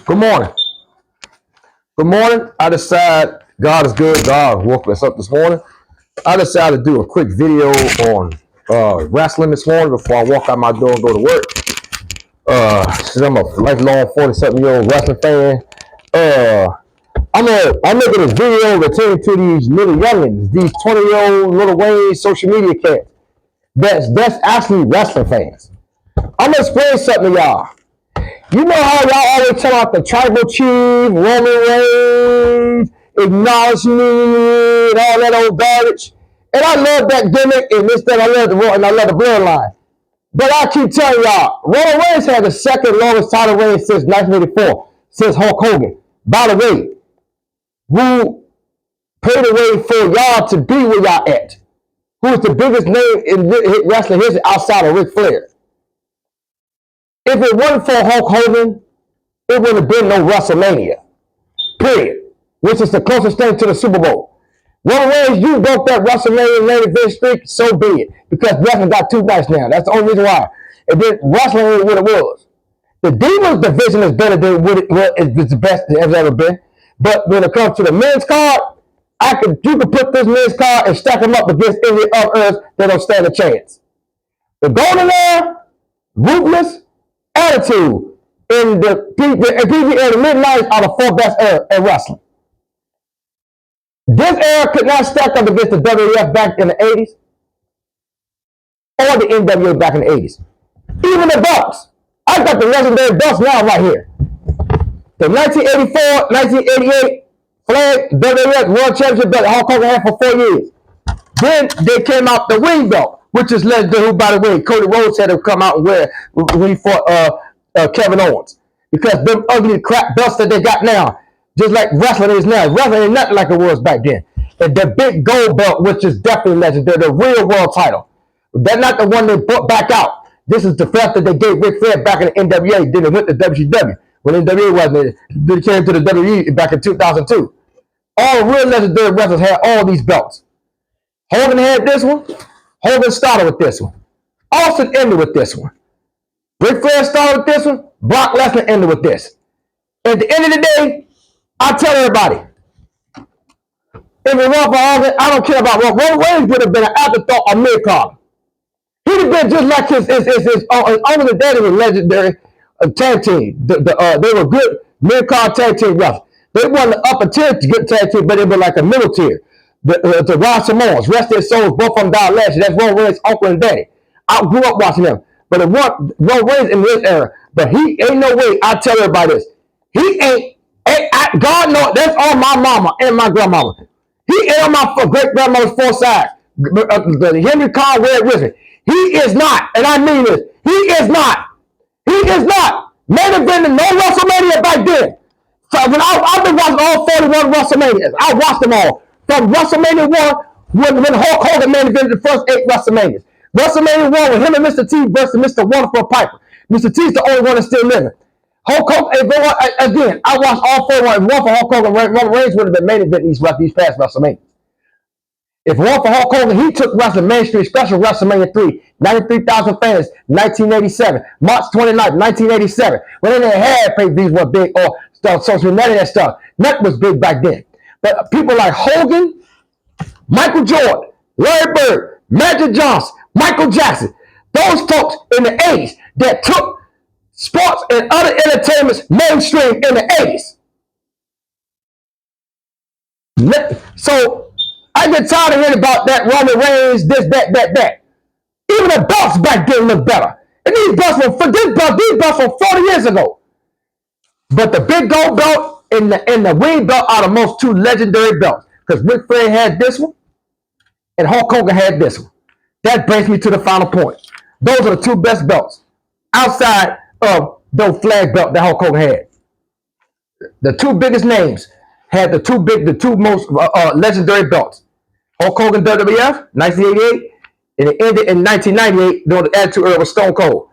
Good morning. Good morning. I decided God is good. God woke us up this morning. I decided to do a quick video on wrestling this morning before I walk out my door and go to work. Since I'm a lifelong 40-something-year-old wrestling fan, I'm making this video returning to these little youngins, these 20-year-old little Wayne social media cats. That's actually wrestling fans. I'm gonna explain something to y'all. You know how y'all always tell about the tribal chief, Roman Reigns, acknowledge me, and all that old garbage. And I love that gimmick, and this thing I love and I love the bloodline. But I keep telling y'all, Roman Reigns had the second longest title reign since 1984, since Hulk Hogan. By the way, who paved the way for y'all to be where y'all at? Who is the biggest name in wrestling history outside of Ric Flair? If it wasn't for Hulk Hogan, it would have been no WrestleMania. Period. Which is the closest thing to the Super Bowl. Roman Reigns, you broke that WrestleMania main event streak, so be it. Because wrestling got too nice now. That's the only reason why. And then wrestling ain't what it was. The Divas division is better than it's the best it's ever been. But when it comes to the men's card, you could put this men's card and stack them up against any others that don't stand a chance. The Golden Era, ruthless, attitude in the mid-90s are the four best era in wrestling. This era could not stack up against the WWF back in the 80s or the NWA back in the 80s. Even the Bucks. I got the legendary Bucks now right here. The 1984, 1988 flag WWF World Championship belt Hulk Hogan had for 4 years. Then they came out the ring belt, which is legendary, who, by the way, Cody Rhodes had to come out and wear when he fought Kevin Owens. Because them ugly crap belts that they got now, just like wrestling is now. Wrestling ain't nothing like it was back then. And the big gold belt, which is definitely legendary, the real world title. That's not the one they brought back out. This is the belt that they gave Ric Flair back in the NWA. Then it went to WCW. When NWA wasn't, they came to the WWE back in 2002. All real legendary wrestlers had all these belts. Hogan had this one. Hogan started with this one. Austin ended with this one. Ric Flair started with this one. Brock Lesnar ended with this. At the end of the day, I tell everybody, if it weren't for Hogan, I don't care about what Roman Reigns would have been an afterthought or mid-card. He'd have been just like his uncle and daddy was legendary tag team. They were good mid-card tag team wrestlers. They weren't the upper tier good tag team, but they were like a middle tier. The Ron Samoans, rest their souls, both of them died last year. That's Roman Reigns' uncle and daddy. I grew up watching them. But it wasn't Roman Reigns in this era. But he ain't no way, I tell everybody this. He ain't God knows, that's all my mama and my grandmama. He ain't on my great-grandmother's four sides. The Henry Cobb Red Wizard. He is not, and I mean this, he is not. He is not. Main event no WrestleMania back then. So when I've been watching all 41 WrestleManias, I watched them all. From WrestleMania 1, when Hulk Hogan main evented the first 8 WrestleManias. WrestleMania 1 with him and Mr. T versus Mr. Wonderful Piper. Mr. T's the only one that's still living. Hulk Hogan, again, I watched all 41. If one for Hulk Hogan, Roman Reigns would have been main event these past WrestleManias. If one for Hulk Hogan, he took wrestling mainstream, special WrestleMania 3, 93,000 fans, 1987, March 29th, 1987. When they didn't have pay-per-views were big or stuff, social media, none of that stuff. Nothing was big back then. But people like Hogan, Michael Jordan, Larry Bird, Magic Johnson, Michael Jackson, those folks in the 80s that took sports and other entertainments mainstream in the 80s. So I get tired of hearing about that Roman Reigns, this, that. Even the belts back then look better. And these belts from 40 years ago. But the big gold belt and the ring belt are the most two legendary belts. Because Ric Flair had this one and Hulk Hogan had this one. That brings me to the final point. Those are the two best belts outside of the flag belt that Hulk Hogan had. The two biggest names had the two most legendary belts. Hulk Hogan WWF, 1988, and it ended in 1998 during the Attitude Era with Stone Cold.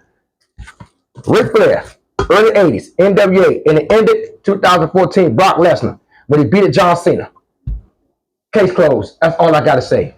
Ric Flair, early 80s, NWA, and it ended 2014, Brock Lesnar, when he beat John Cena. Case closed. That's all I got to say.